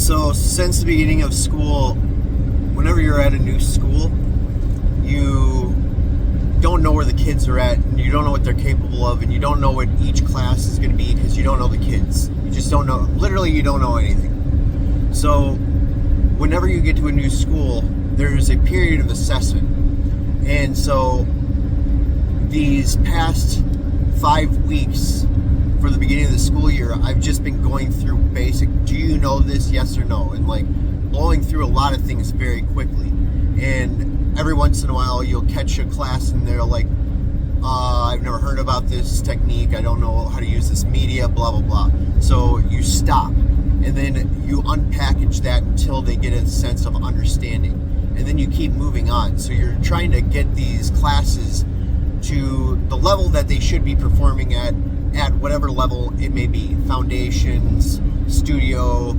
So since the beginning of school, whenever you're at a new school, you don't know where the kids are at, and you don't know what they're capable of, and you don't know what each class is going to be because you don't know the kids. You just don't know. Literally, you don't know anything. So whenever you get to a new school, there's a period of assessment. And so these past 5 weeks for the beginning of the school year, I've just been going through basic, do you know this, yes or no? And like blowing through a lot of things very quickly. And every once in a while, you'll catch a class and they're like, I've never heard about this technique. I don't know how to use this media, blah, blah, blah. So you stop and then you unpackage that until they get a sense of understanding. And then you keep moving on. So you're trying to get these classes to the level that they should be performing at whatever level it may be. Foundations, studio,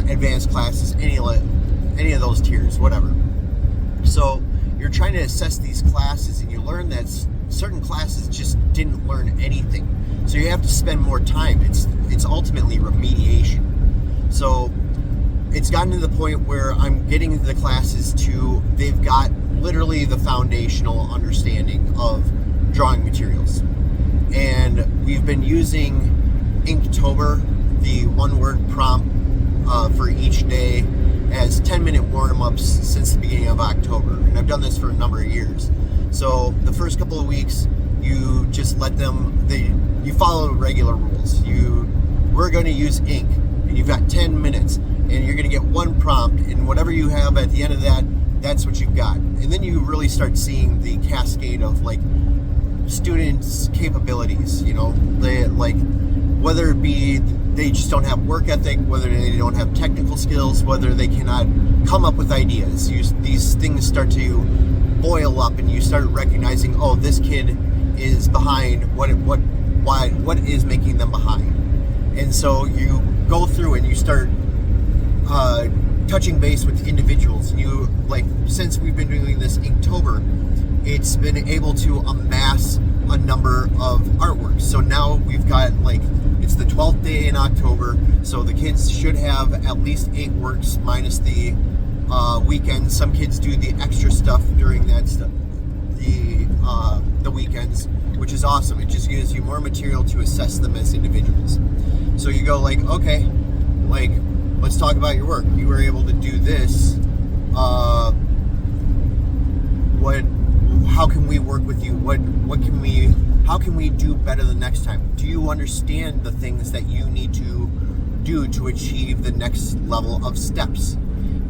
advanced classes, any of those tiers, whatever. So you're trying to assess these classes, and you learn that certain classes just didn't learn anything. So you have to spend more time. It's ultimately remediation. So it's gotten to the point where I'm getting the classes to, they've got literally the foundational understanding of drawing materials. And we've been using Inktobter, the one-word prompt for each day, as 10-minute warm-ups since the beginning of October. And I've done this for a number of years. So the first couple of weeks, you just let them, you follow regular rules. We're going to use ink, and you've got 10 minutes, and you're going to get one prompt, and whatever you have at the end of that, that's what you've got. And then you really start seeing the cascade of like students' capabilities, they like, whether it be they just don't have work ethic, whether they don't have technical skills, whether they cannot come up with ideas. These things start to boil up, and you start recognizing, oh, this kid is behind. What is making them behind? And so you go through and you start touching base with individuals. You, like, since we've been doing this Inktober, it's been able to amass a number of artworks. So now we've got, like, it's the 12th day in October, so the kids should have at least 8 works minus the weekends. Some kids do the extra stuff during that the weekends, which is awesome. It just gives you more material to assess them as individuals. So you go like, okay, like, let's talk about your work. You were able to do this. How can we work with you? How can we do better the next time? Do you understand the things that you need to do to achieve the next level of steps?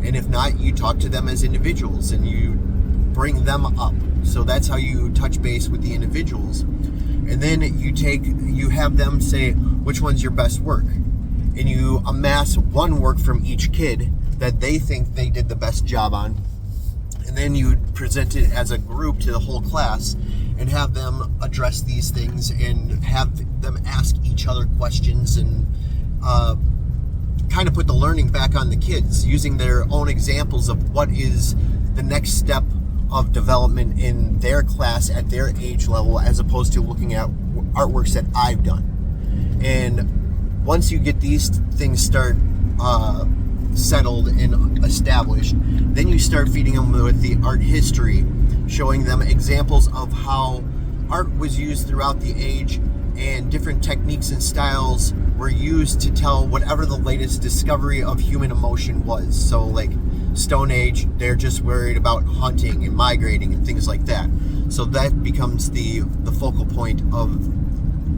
And if not, you talk to them as individuals and you bring them up. So that's how you touch base with the individuals. And then you have them say, which one's your best work? And you amass one work from each kid that they think they did the best job on. And then you present it as a group to the whole class and have them address these things and have them ask each other questions and kind of put the learning back on the kids using their own examples of what is the next step of development in their class at their age level, as opposed to looking at artworks that I've done. And once you get these things start settled and established, then you start feeding them with the art history, showing them examples of how art was used throughout the age and different techniques and styles were used to tell whatever the latest discovery of human emotion was. So like Stone Age, they're just worried about hunting and migrating and things like that. So that becomes the focal point of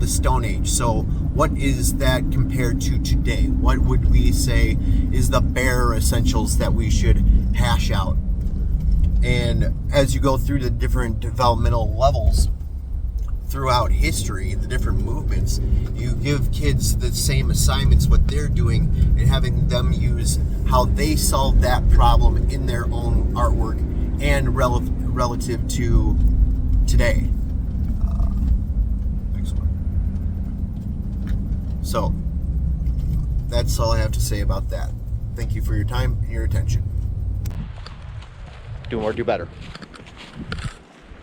the Stone Age. So what is that compared to today? What would we say is the bare essentials that we should hash out? And as you go through the different developmental levels throughout history, the different movements, you give kids the same assignments, what they're doing, and having them use how they solve that problem in their own artwork and relative to today. So that's all I have to say about that. Thank you for your time and your attention. Do more, do better.